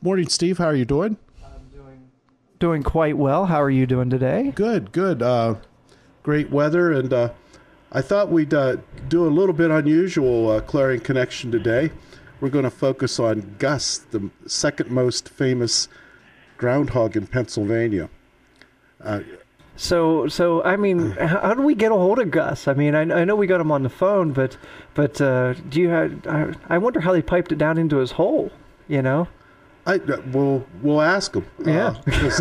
Morning, Steve. How are you doing? Doing quite well. How are you doing today? Good. Great weather, and I thought we'd do a little bit unusual Clarion Connection today. We're going to focus on Gus, the second most famous groundhog in Pennsylvania. So I mean, how do we get a hold of Gus? I mean, I know we got him on the phone, but do you have? I wonder how they piped it down into his hole. You know. We'll ask him. Yeah. Because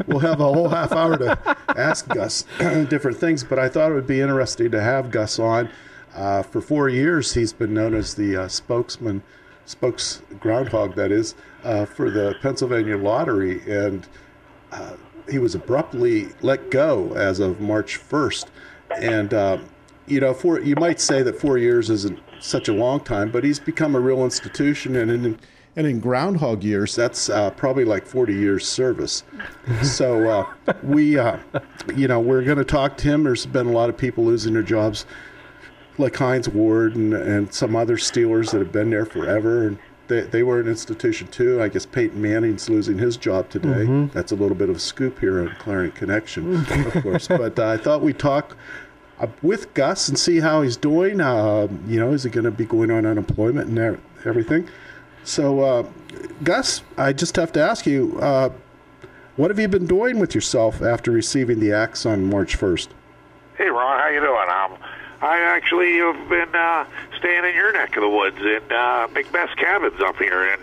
we'll have a whole half hour to ask Gus different things. But I thought it would be interesting to have Gus on. For 4 years, he's been known as the spokes groundhog, that is, for the Pennsylvania lottery. And he was abruptly let go as of March 1st. And, you might say that 4 years isn't such a long time, but he's become a real institution. And in groundhog years, that's probably like 40 years service. So we're going to talk to him. There's been a lot of people losing their jobs, like Heinz Ward and some other Steelers that have been there forever. And they were an institution too. I guess Peyton Manning's losing his job today. Mm-hmm. That's a little bit of a scoop here on Clarion Connection, of course. But I thought we'd talk with Gus and see how he's doing. Is he going to be going on unemployment and everything? So, Gus, I just have to ask you, what have you been doing with yourself after receiving the axe on March 1st? Hey, Ron, how you doing? I actually have been staying in your neck of the woods in Macbeth's cabins up here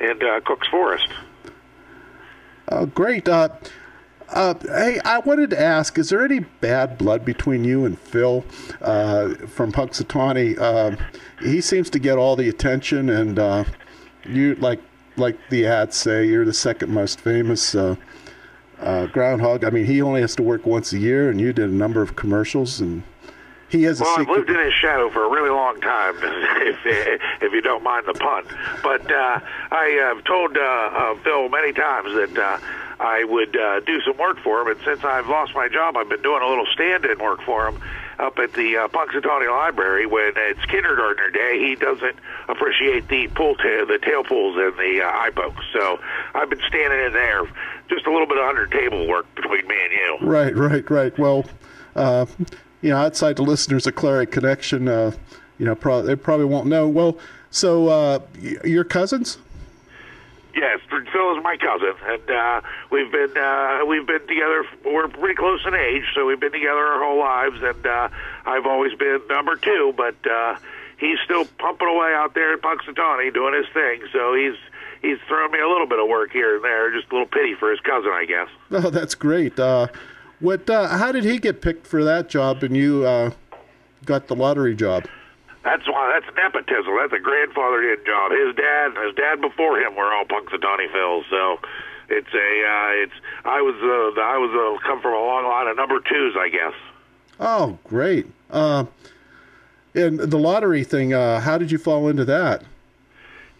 in Cook's Forest. Oh, great. Hey, I wanted to ask, is there any bad blood between you and Phil from Punxsutawney? He seems to get all the attention, and you, like the ads say, you're the second most famous groundhog. I mean, he only has to work once a year, and you did a number of commercials, and he has a secret. I've lived in his shadow for a really long time, if you don't mind the pun. But I have told Phil many times that I would do some work for him, and since I've lost my job, I've been doing a little stand-in work for him up at the Punxsutawney Library. When it's kindergartner day, he doesn't appreciate the tail pulls and the eye pokes. So I've been standing in there, just a little bit of under-table work between me and you. Right. Well, outside the listeners of Clarion Connection, they probably won't know. Well, so your cousins? Yes, Phil is my cousin, and we've been together. We're pretty close in age, so we've been together our whole lives. And I've always been number two, but he's still pumping away out there in Punxsutawney doing his thing. So he's thrown me a little bit of work here and there, just a little pity for his cousin, I guess. Oh, that's great. How did he get picked for that job, and you got the lottery job? That's nepotism. That's a grandfathered in job. His dad before him were all Punxsutawney Phil. So I was come from a long line of number twos, I guess. Oh, great. And the lottery thing, how did you fall into that?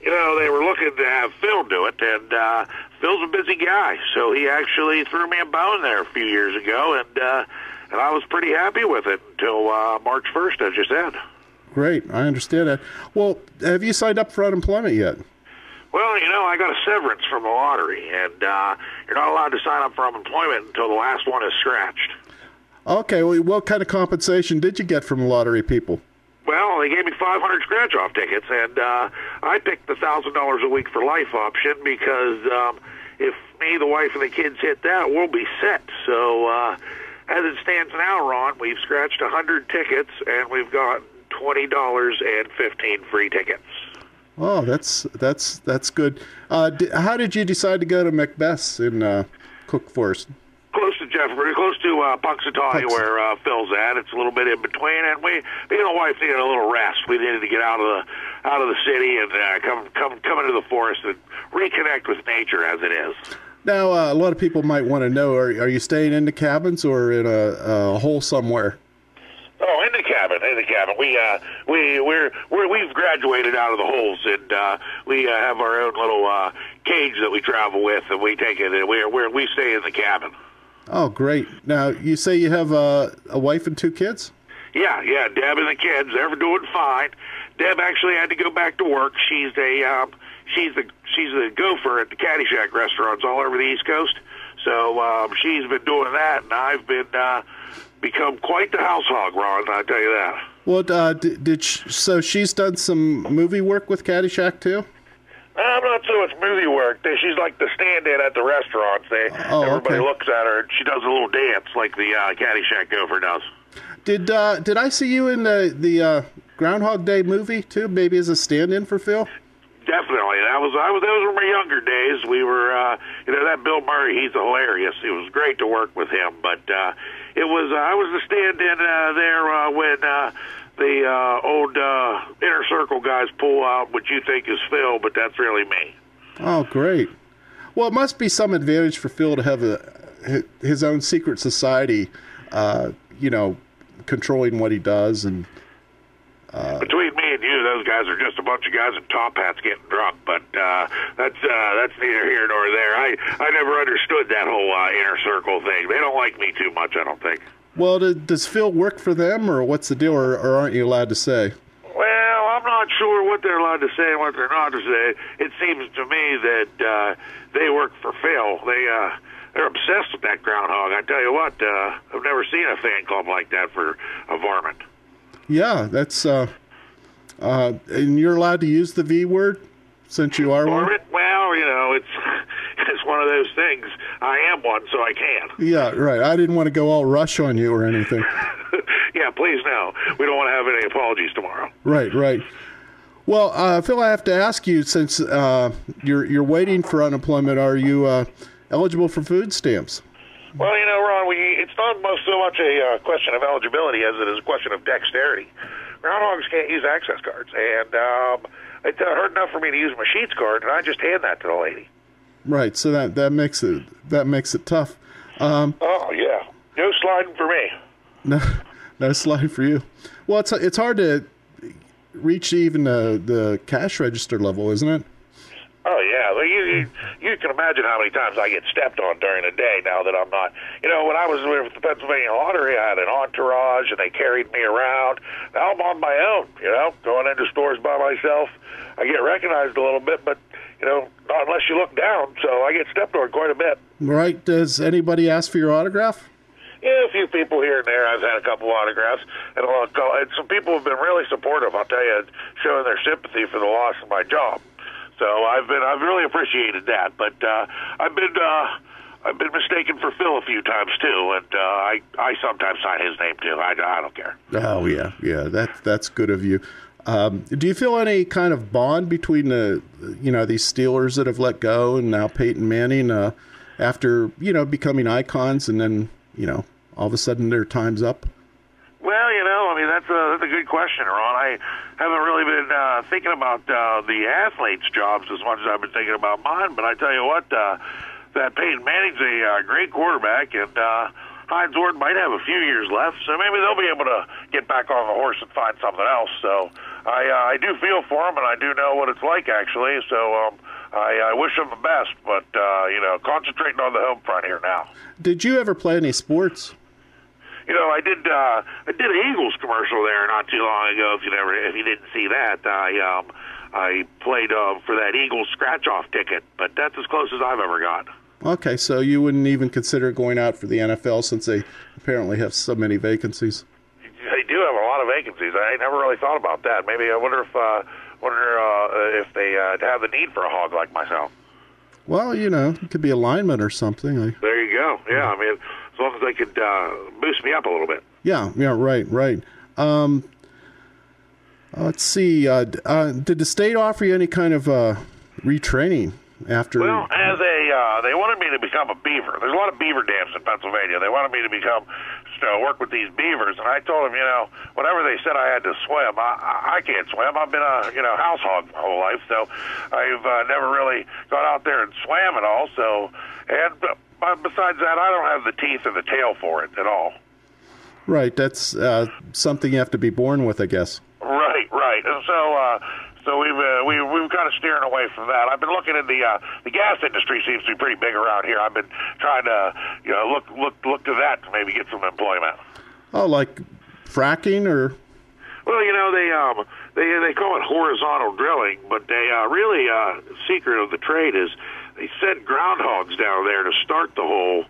They were looking to have Phil do it, and Phil's a busy guy, so he actually threw me a bone there a few years ago, and I was pretty happy with it until March 1st, as you said. Great, I understand that. Well, have you signed up for unemployment yet? Well, I got a severance from the lottery, and you're not allowed to sign up for unemployment until the last one is scratched. Okay, well, what kind of compensation did you get from the lottery people? Well, they gave me 500 scratch-off tickets, and I picked the $1,000 a week for life option because if me, the wife, and the kids hit that, we'll be set. So as it stands now, Ron, we've scratched 100 tickets, and we've got $20 and 15 free tickets. Oh, that's good. How did you decide to go to Macbeth's in Cook Forest? Close to Punxsutawney, where Phil's at. It's a little bit in between, and me and the wife needed a little rest. We needed to get out of the city and come into the forest and reconnect with nature as it is. Now, a lot of people might want to know: are you staying in the cabins or in a hole somewhere? Oh, in the cabin. We've graduated out of the holes, and we have our own little cage that we travel with, and we take it. And we stay in the cabin. Oh, great! Now you say you have a wife and 2 kids? Yeah. Deb and the kids, they're doing fine. Deb actually had to go back to work. She's she's the gopher at the Caddyshack restaurants all over the East Coast. So she's been doing that, and I've been become quite the house hog, Ron. I tell you that. Well, so she's done some movie work with Caddyshack too? I'm not so much movie work. She's like the stand-in at the restaurants. Everybody looks at her, and she does a little dance like the Caddyshack gopher does. Did I see you in the Groundhog Day movie too? Maybe as a stand-in for Phil? Definitely. Those were my younger days. We were, that Bill Murray. He's hilarious. It was great to work with him. But I was the stand-in there when the old Inner Circle guys pull out what you think is Phil, but that's really me. Oh, great. Well, it must be some advantage for Phil to have his own secret society, controlling what he does. And between me and you, those guys are just a bunch of guys in top hats getting drunk. But that's neither here nor there. I never understood that whole Inner Circle thing. They don't like me too much, I don't think. Well, does Phil work for them, or what's the deal, or aren't you allowed to say? Well, I'm not sure what they're allowed to say and what they're not to say. It seems to me that they work for Phil. They're obsessed with that groundhog. I tell you what, I've never seen a fan club like that for a varmint. Yeah, that's and you're allowed to use the V word since you are one? Well, it's one of those things. I am one, so I can. Yeah, right. I didn't want to go all Rush on you or anything. Yeah, please no. We don't want to have any apologies tomorrow. Right. Well, Phil, I have to ask you, since you're waiting for unemployment, are you eligible for food stamps? Well, Ron, it's not so much a question of eligibility as it is a question of dexterity. Groundhogs can't use access cards, and it hurt enough for me to use my Sheets card, and I just hand that to the lady. Right, so that makes it tough. Oh yeah, no sliding for me. No sliding for you. Well, it's hard to reach even the cash register level, isn't it? Oh yeah, well, you can imagine how many times I get stepped on during the day now that I'm not. When I was with the Pennsylvania Lottery, I had an entourage and they carried me around. Now I'm on my own, going into stores by myself. I get recognized a little bit, but not unless you look down. So I get stepped on quite a bit. Right? Does anybody ask for your autograph? Yeah, a few people here and there. I've had a couple autographs, and some people have been really supportive. I'll tell you, showing their sympathy for the loss of my job. So I've really appreciated that. But I've been mistaken for Phil a few times too, and I sometimes sign his name too. I don't care. Oh yeah, that's good of you. Do you feel any kind of bond between these Steelers that have let go and now Peyton Manning after becoming icons, and then all of a sudden their time's up? Well, that's a good question, Ron. I haven't really been thinking about the athletes' jobs as much as I've been thinking about mine. But I tell you what, that Peyton Manning's a great quarterback, and Hines Ward might have a few years left, so maybe they'll be able to get back on the horse and find something else. So I do feel for them, and I do know what it's like, actually. So I wish them the best, but concentrating on the home front here now. Did you ever play any sports? I did an Eagles commercial there not too long ago. If you didn't see that, I played for that Eagles scratch-off ticket, but that's as close as I've ever got. Okay, so you wouldn't even consider going out for the NFL since they apparently have so many vacancies. They do have a lot of vacancies. I never really thought about that. Maybe I wonder if they have the need for a hog like myself. Well, it could be a lineman or something. There you go. Yeah, as long as they could boost me up a little bit. Yeah, right. Let's see. Did the state offer you any kind of retraining after? Well, they wanted me to become a beaver. There's a lot of beaver dams in Pennsylvania. They wanted me to work with these beavers, and I told them, whenever they said I had to swim, I can't swim. I've been a house hog my whole life, so I've never really gone out there and swam at all. So, and besides that, I don't have the teeth or the tail for it at all. Right, that's something you have to be born with, I guess. Right, and so we've kind of steering away from that. I've been looking at the gas industry seems to be pretty big around here. I've been trying to look to that to maybe get some employment. Oh, like fracking or? Well, they call it horizontal drilling, but they really secret of the trade is they send groundhogs down there to start the hole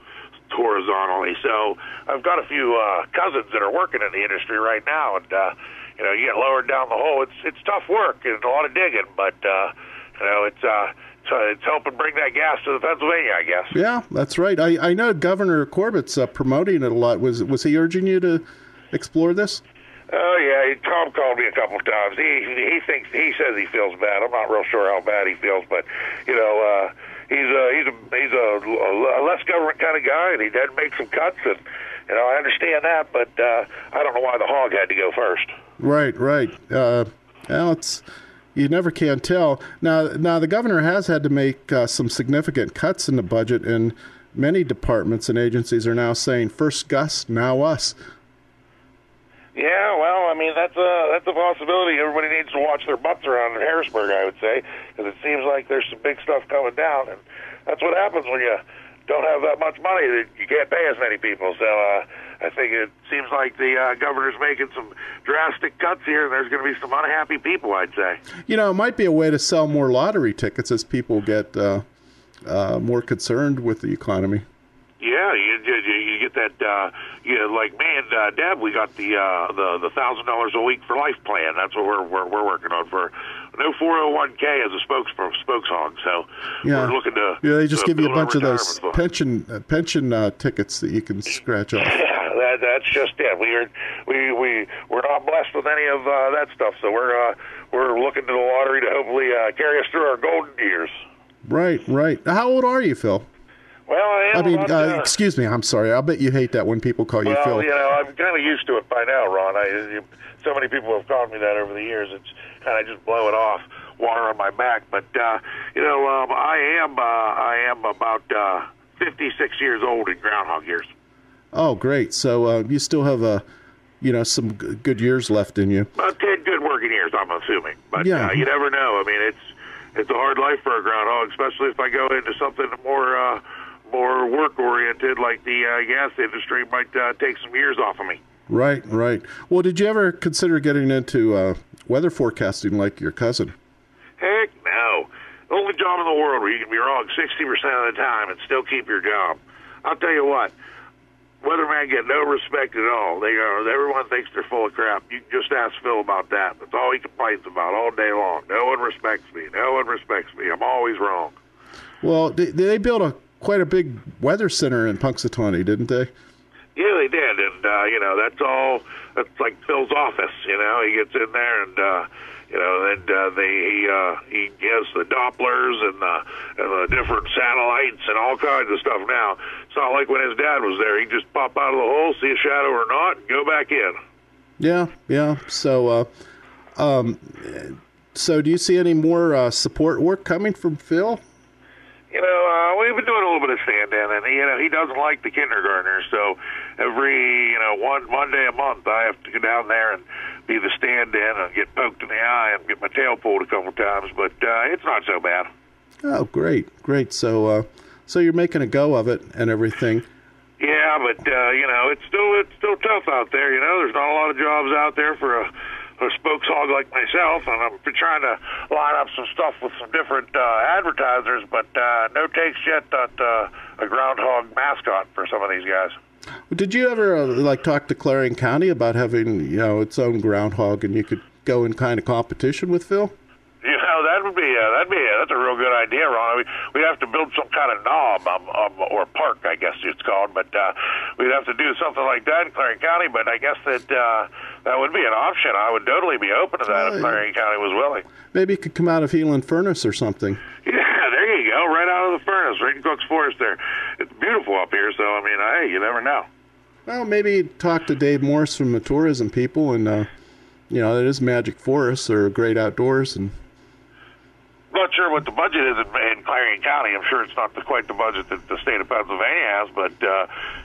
horizontally. So I've got a few cousins that are working in the industry right now, and you get lowered down the hole. It's tough work and a lot of digging, but it's helping bring that gas to the Pennsylvania, I guess. Yeah, that's right. I know Governor Corbett's promoting it a lot. Was he urging you to explore this? Oh yeah, Tom called me a couple of times. He says he feels bad. I'm not real sure how bad he feels, but he's a less government kind of guy, and he did make some cuts, and I understand that, but I don't know why the hog had to go first. Right. Well, you never can tell. Now the governor has had to make some significant cuts in the budget, and many departments and agencies are now saying, first Gus, now us. Yeah, well, I mean, that's a possibility. Everybody needs to watch their butts around in Harrisburg, I would say, because it seems like there's some big stuff coming down, and that's what happens when you don't have that much money. That you can't pay as many people. So I think it seems like the governor's making some drastic cuts here, and there's going to be some unhappy people, I'd say. It might be a way to sell more lottery tickets as people get more concerned with the economy. Yeah, you get that. Like me and Deb, we got the $1,000 a week for life plan. That's what we're working on for no 401k as a spokes hog. So we're looking to. Yeah, they just give you a bunch of those pension tickets that you can scratch off. Yeah, that's just it. We're not blessed with any of that stuff. So we're looking to the lottery to hopefully carry us through our golden years. Right. How old are you, Phil? Well, I am. Excuse me. I'm sorry. I'll bet you hate that when people call you Phil. I'm kind of used to it by now, Ron. So many people have called me that over the years. It's kind of just blow it off, water on my back. But I am about 56 years old in groundhog years. Oh, great. So you still have some good years left in you. About 10 good working years, I'm assuming. But you never know. I mean, it's a hard life for a groundhog, especially if I go into something more work-oriented, like the gas industry, might take some years off of me. Right. Well, did you ever consider getting into weather forecasting like your cousin? Heck no. The only job in the world where you can be wrong 60% of the time and still keep your job. I'll tell you what, weathermen get no respect at all. Everyone thinks they're full of crap. You can just ask Phil about that. That's all he complains about all day long. No one respects me. I'm always wrong. Well, they built quite a big weather center in Punxsutawney, didn't they? Yeah, they did, and that's like Phil's office. He gets in there, and he has the Dopplers and the different satellites and all kinds of stuff. Now it's not like when his dad was there. He'd just pop out of the hole, see a shadow or not, and go back in. Yeah. So do you see any more support work coming from Phil? We've been doing a little bit of stand-in, and he doesn't like the kindergartners, so every one Monday a month I have to go down there and be the stand-in and get poked in the eye and get my tail pulled a couple times, but it's not so bad. Oh, great. So you're making a go of it and everything. Yeah, but it's still tough out there. There's not a lot of jobs out there for a spokes hog like myself, and I'm trying to line up some stuff with some different advertisers, but no takes yet at a groundhog mascot for some of these guys. Did you ever talk to Clarion County about having its own groundhog, and you could go in kind of competition with Phil? That's a real good idea, Ron. We'd have to build some kind of knob or park, I guess it's called, but we'd have to do something like that in Clarion County. But I guess that would be an option. I would totally be open to that if Clarion County was willing. Maybe it could come out of Healing Furnace or something. Yeah, there you go, right out of the furnace, right in Cook's Forest there. It's beautiful up here, so hey, you never know. Well, maybe talk to Dave Morris from the tourism people, and it is Magic Forests or Great Outdoors, and. Not sure what the budget is in Clarion County. I'm sure it's not quite the budget that the state of Pennsylvania has, but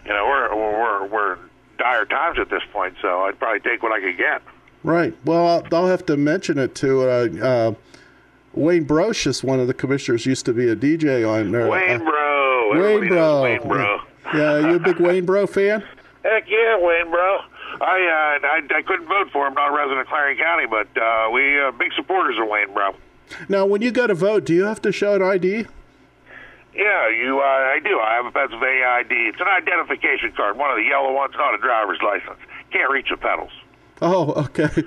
we're in dire times at this point, so I'd probably take what I could get. Right. Well, I'll have to mention it to Wayne Brocious, one of the commissioners, used to be a DJ on there. Wayne Bro. Wayne Bro. Yeah, you a big Wayne Bro fan? Heck yeah, Wayne Bro. I couldn't vote for him. Not a resident of Clarion County, but we big supporters of Wayne, bro. Now, when you go to vote, do you have to show an ID? Yeah, I do. I have a Pennsylvania ID. It's an identification card, one of the yellow ones, not a driver's license. Can't reach the pedals. Oh, okay.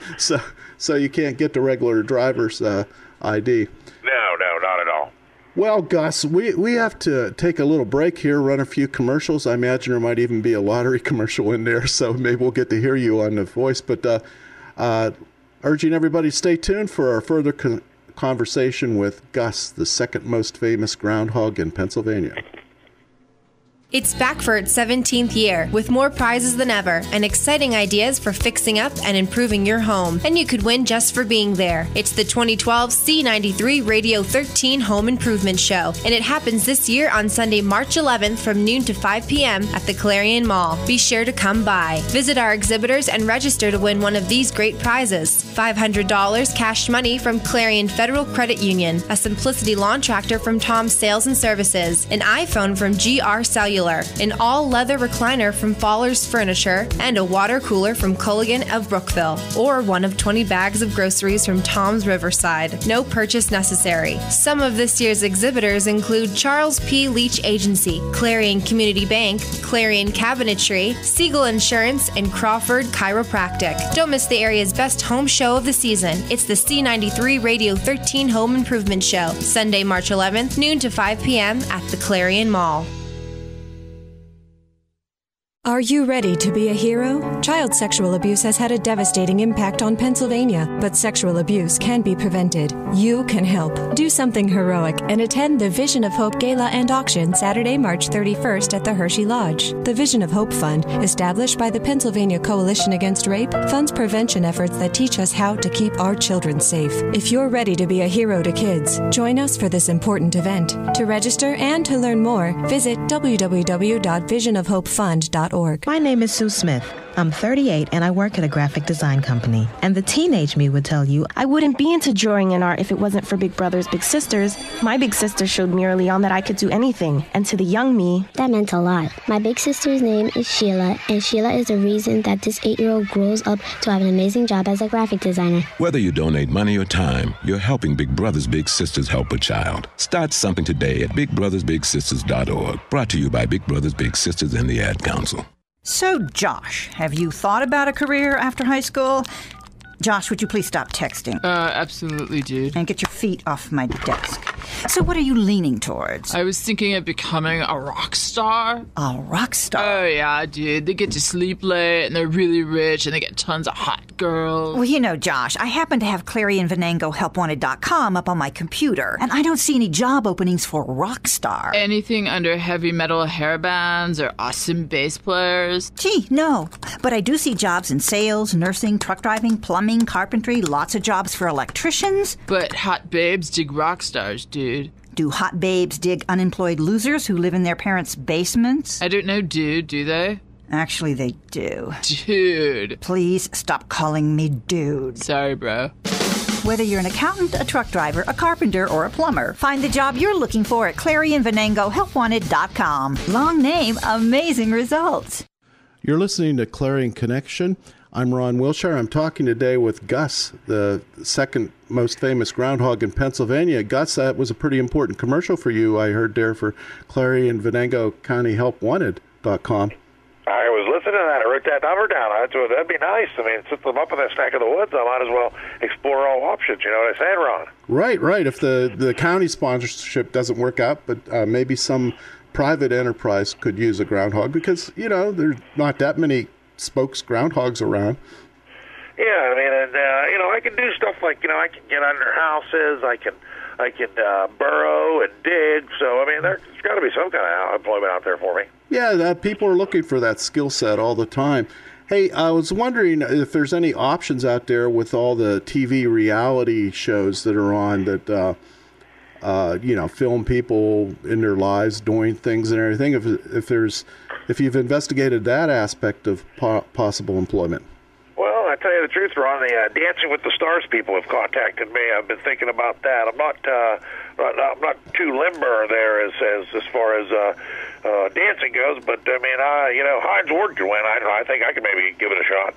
So you can't get the regular driver's ID. No, not at all. Well, Gus, we have to take a little break here, run a few commercials. I imagine there might even be a lottery commercial in there, so maybe we'll get to hear you on the voice. But urging everybody to stay tuned for our further conversation with Gus, the second most famous groundhog in Pennsylvania. It's back for its 17th year, with more prizes than ever and exciting ideas for fixing up and improving your home. And you could win just for being there. It's the 2012 C93 Radio 13 Home Improvement Show, and it happens this year on Sunday, March 11th from noon to 5 p.m. at the Clarion Mall. Be sure to come by. Visit our exhibitors and register to win one of these great prizes. $500 cash money from Clarion Federal Credit Union, a Simplicity lawn tractor from Tom's Sales and Services, an iPhone from GR Cellular, an all-leather recliner from Fallers Furniture, and a water cooler from Culligan of Brookville, or one of 20 bags of groceries from Tom's Riverside. No purchase necessary. Some of this year's exhibitors include Charles P. Leach Agency, Clarion Community Bank, Clarion Cabinetry, Siegel Insurance, and Crawford Chiropractic. Don't miss the area's best home show of the season. It's the C93 Radio 13 Home Improvement Show, Sunday, March 11th, noon to 5 p.m. at the Clarion Mall. Are you ready to be a hero? Child sexual abuse has had a devastating impact on Pennsylvania, but sexual abuse can be prevented. You can help. Do something heroic and attend the Vision of Hope Gala and Auction Saturday, March 31st at the Hershey Lodge. The Vision of Hope Fund, established by the Pennsylvania Coalition Against Rape, funds prevention efforts that teach us how to keep our children safe. If you're ready to be a hero to kids, join us for this important event. To register and to learn more, visit www.visionofhopefund.org. My name is Sue Smith. I'm 38 and I work at a graphic design company. And the teenage me would tell you, I wouldn't be into drawing and art if it wasn't for Big Brothers Big Sisters. My big sister showed me early on that I could do anything. And to the young me, that meant a lot. My big sister's name is Sheila, and Sheila is the reason that this 8-year-old grows up to have an amazing job as a graphic designer. Whether you donate money or time, you're helping Big Brothers Big Sisters help a child. Start something today at bigbrothersbigsisters.org. Brought to you by Big Brothers Big Sisters and the Ad Council. So, Josh, have you thought about a career after high school? Josh, would you please stop texting? Absolutely, dude. And get your feet off my desk. So what are you leaning towards? I was thinking of becoming a rock star. A rock star? Oh, yeah, dude. They get to sleep late, and they're really rich, and they get tons of hot girls. Well, you know, Josh, I happen to have ClarionVenangoHelpWanted.com up on my computer, and I don't see any job openings for rock star. Anything under heavy metal hair bands or awesome bass players? Gee, no. But I do see jobs in sales, nursing, truck driving, plumbing, carpentry, lots of jobs for electricians. But hot babes dig rock stars, dude. Do hot babes dig unemployed losers who live in their parents' basements? I don't know, dude. Do they? Actually, they do. Dude. Please stop calling me dude. Sorry, bro. Whether you're an accountant, a truck driver, a carpenter, or a plumber, find the job you're looking for at ClarionVenangoHelpWanted.com. Long name, amazing results. You're listening to Clarion Connection. I'm Ron Wilshire. I'm talking today with Gus, the second most famous groundhog in Pennsylvania. Gus, that was a pretty important commercial for you, I heard there, for Clarion Venango County HelpWanted.com. I was listening to that. I wrote that number down. That'd be nice. I mean, since I'm up in this neck of the woods, I might as well explore all options. You know what I said, Ron? Right. If the county sponsorship doesn't work out, but maybe some private enterprise could use a groundhog because, you know, there's not that many spokes groundhogs around. Yeah, I mean, and you know, I can do stuff like, you know, I can get under houses, I can burrow and dig. So I mean, there's got to be some kind of employment out there for me. Yeah, people are looking for that skill set all the time. Hey, I was wondering if there's any options out there with all the TV reality shows that are on that, you know, film people in their lives doing things and everything. If you've investigated that aspect of possible employment. Well, I tell you the truth, Ron, the Dancing with the Stars people have contacted me. I've been thinking about that. I'm not too limber there as far as dancing goes, but I mean, you know, Heinz Ward could win. I think I could maybe give it a shot.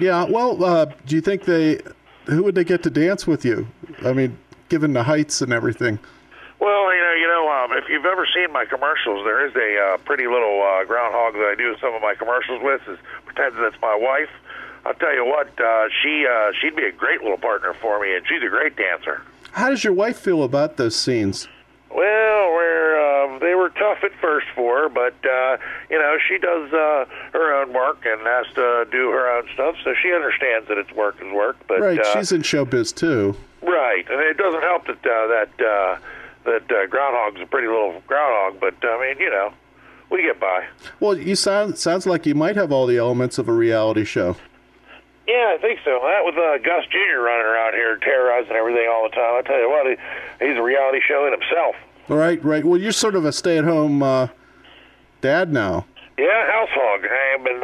Yeah, well, do you think who would they get to dance with you? I mean, given the heights and everything. Well, if you've ever seen my commercials, there is a pretty little groundhog that I do some of my commercials with. Pretends that's my wife. I'll tell you what, she'd be a great little partner for me, and she's a great dancer. How does your wife feel about those scenes? Well, they were tough at first for her, but, she does her own work and has to do her own stuff, so she understands that it's work is work. But, right, she's in showbiz, too. Right, and it doesn't help that Groundhog's a pretty little groundhog, but, we get by. Well, sounds like you might have all the elements of a reality show. Yeah, I think so. That with Gus Jr. running around here terrorizing everything all the time. I tell you what, he's a reality show in himself. Right. Well, you're sort of a stay-at-home dad now. Yeah, house hog. I've been,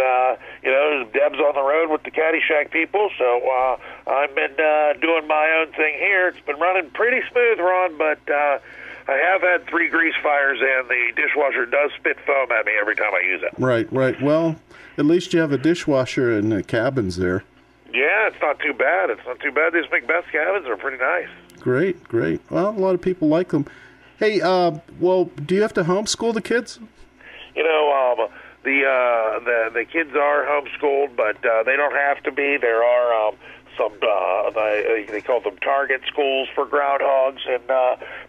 Deb's on the road with the Caddyshack people, so I've been doing my own thing here. It's been running pretty smooth, Ron, but I have had 3 grease fires, and the dishwasher does spit foam at me every time I use it. Right. Well, at least you have a dishwasher in the cabins there. Yeah, it's not too bad. These McBeth cabins are pretty nice. Great. Well, a lot of people like them. Hey, do you have to homeschool the kids? The kids are homeschooled, but they don't have to be. There are some they call them target schools for groundhogs in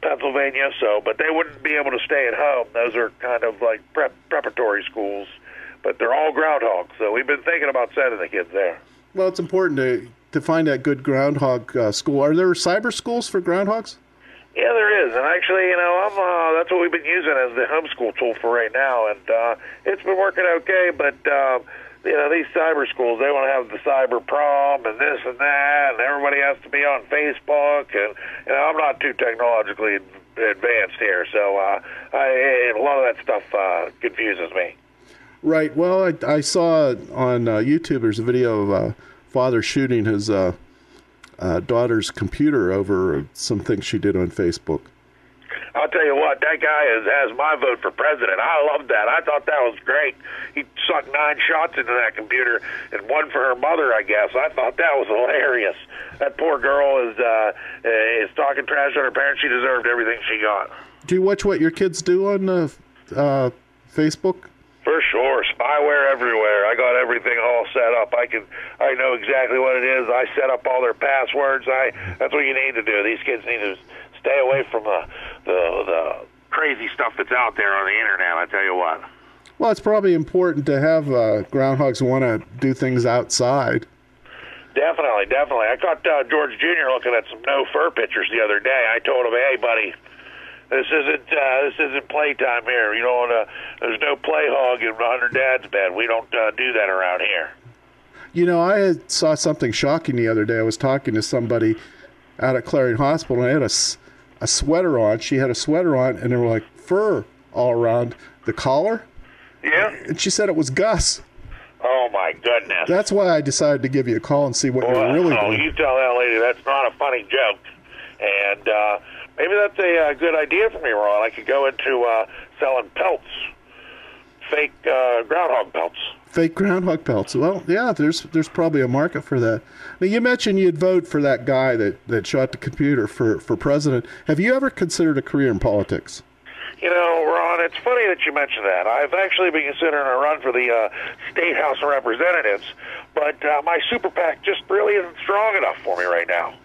Pennsylvania. But they wouldn't be able to stay at home. Those are kind of like preparatory schools, but they're all groundhogs. So we've been thinking about sending the kids there. Well, it's important to find that good groundhog school. Are there cyber schools for groundhogs? Yeah, there is, and actually, that's what we've been using as the homeschool tool for right now, and it's been working okay. But these cyber schools, they want to have the cyber prom and this and that, and everybody has to be on Facebook, and I'm not too technologically advanced here, so a lot of that stuff confuses me. Right. Well, I saw on YouTube there's a video of a father shooting his daughter's computer over some things she did on Facebook. I'll tell you what, that guy has my vote for president. I loved that. I thought that was great. He sucked 9 shots into that computer and one for her mother, I guess. I thought that was hilarious. That poor girl is talking trash on her parents. She deserved everything she got. Do you watch what your kids do on Facebook? For sure. Spyware everywhere. I got everything all set up. I know exactly what it is. I set up all their passwords. That's what you need to do. These kids need to stay away from the crazy stuff that's out there on the internet, I tell you what. Well, it's probably important to have groundhogs want to do things outside. Definitely. I caught George Jr. looking at some no-fur pictures the other day. I told him, hey, buddy, this isn't playtime here. There's no play hog under Dad's bed. We don't do that around here. I saw something shocking the other day. I was talking to somebody out at Clarion Hospital, and I had a sweater on. She had a sweater on, and there were like fur all around the collar. Yeah. And she said it was Gus. Oh, my goodness. That's why I decided to give you a call and see what you're really doing. You tell that lady that's not a funny joke. And maybe that's a good idea for me, Ron. I could go into selling pelts, fake groundhog pelts. Fake groundhog pelts. Well, yeah, there's probably a market for that. Now, you mentioned you'd vote for that guy that shot the computer for president. Have you ever considered a career in politics? Ron, it's funny that you mentioned that. I've actually been considering a run for the State House of Representatives, but my super PAC just really isn't strong enough for me right now.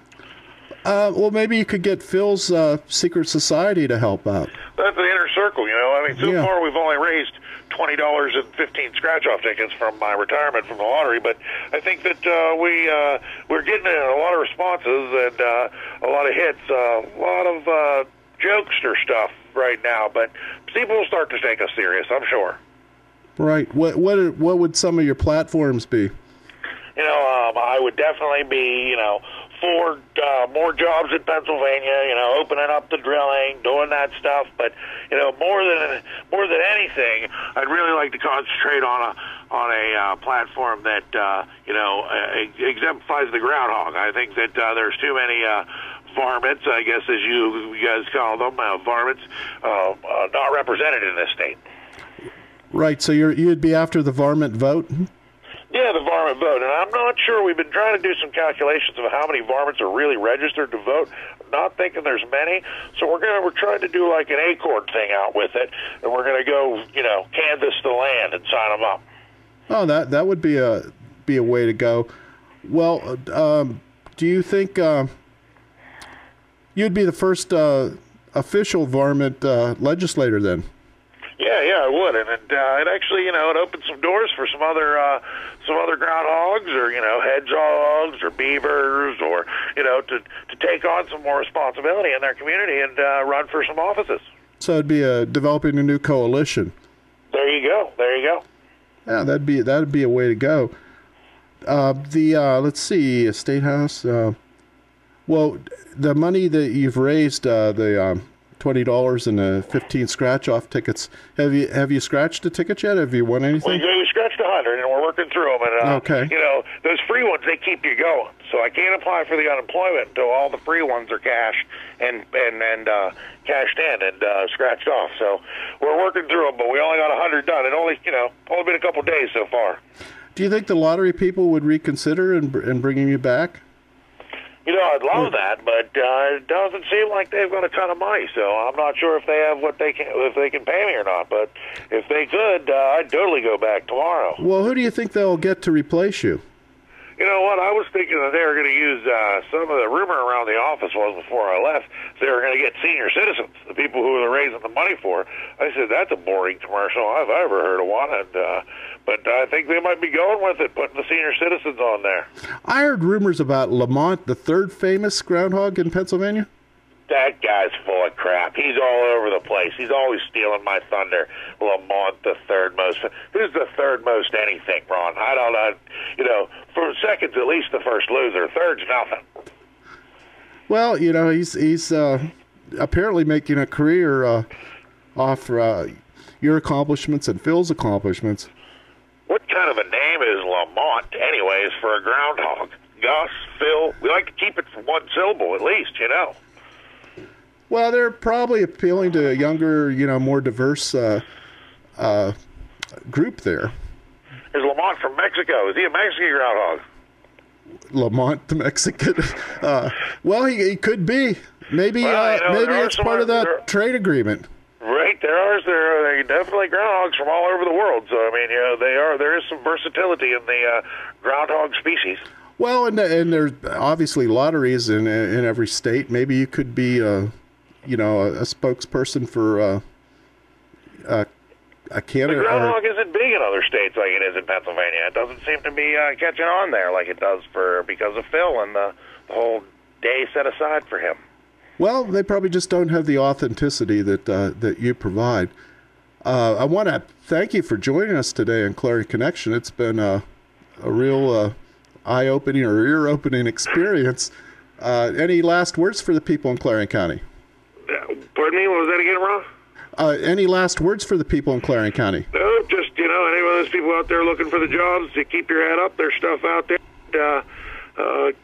Well, maybe you could get Phil's secret society to help out. That's the inner circle, So far we've only raised $20 and 15 scratch-off tickets from my retirement from the lottery, but I think that we're getting a lot of responses and a lot of hits, a lot of jokester stuff right now, but people will start to take us serious, I'm sure. Right. What would some of your platforms be? I would definitely be, for more jobs in Pennsylvania, opening up the drilling, doing that stuff. But more than anything, I'd really like to concentrate on a platform that exemplifies the groundhog. I think that there's too many varmints, I guess, as you guys call them, varmints, not represented in this state. Right. So you'd be after the varmint vote? Yeah, the varmint vote, and I'm not not sure. We've been trying to do some calculations of how many varmints are really registered to vote. Not thinking there's many, so we're trying to do like an acorn thing out with it, and we're going to go, canvass the land and sign them up. Oh, that would be a way to go. Well, do you think you'd be the first official varmint legislator then? Yeah, I would, and it actually, it opened some doors for some other groundhogs, or hedgehogs, or beavers, or to take on some more responsibility in their community and run for some offices. So it'd be developing a new coalition. There you go. Yeah, that'd be a way to go. Let's see, a state house. Well, the money that you've raised, the $20 and the 15 scratch-off tickets. Have you scratched a ticket yet? Have you won anything? We scratched 100, and we're working through them. And okay. Those free ones, they keep you going. So I can't apply for the unemployment until all the free ones are cashed and cashed in and scratched off. So we're working through them, but we only got 100 done. It only been a couple days so far. Do you think the lottery people would reconsider in bringing you back? I'd love that, but it doesn't seem like they've got a ton of money, so I'm not sure if they have if they can pay me or not. But if they could, I'd totally go back tomorrow. Well, who do you think they'll get to replace you? You know what? I was thinking that they were going to use some of the rumor around the office was before I left, they were going to get senior citizens, the people who they're raising the money for. I said, that's a boring commercial I've ever heard of one. But I think they might be going with it, putting the senior citizens on there. I heard rumors about LaMont, the third famous groundhog in Pennsylvania. That guy's full of crap. He's all over the place. He's always stealing my thunder. LaMont, the third most. Who's the third most anything, Ron? I don't know. For seconds, at least the first loser. Third's nothing. Well, he's apparently making a career off your accomplishments and Phil's accomplishments. What kind of a name is LaMont, anyways, for a groundhog? Gus, Phil, we like to keep it from one syllable at least, Well, they're probably appealing to a younger, more diverse group there. Is Lamont from Mexico? Is he a Mexican groundhog? Lamont, the Mexican? Well, he could be. Maybe maybe it's part of that trade agreement. Right, there are definitely groundhogs from all over the world. So there is some versatility in the groundhog species. Well, and there's obviously lotteries in every state. Maybe you could be a spokesperson for a Canada. The groundhog isn't big in other states like it is in Pennsylvania. It doesn't seem to be catching on there like it does because of Phil and the whole day set aside for him. Well, they probably just don't have the authenticity that you provide. I want to thank you for joining us today on Clarion Connection. It's been a real eye-opening or ear-opening experience. Any last words for the people in Clarion County? Pardon me, what was that again, Ron? Any last words for the people in Clarion County? No, just, any of those people out there looking for the jobs, to keep your head up. There's stuff out there.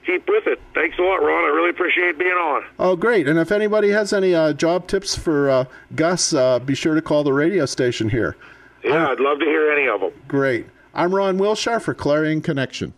Keep with it. Thanks a lot, Ron. I really appreciate being on. Oh, great. And if anybody has any job tips for Gus, be sure to call the radio station here. Yeah, I'd love to hear any of them. Great. I'm Ron Wilshire for Clarion Connection.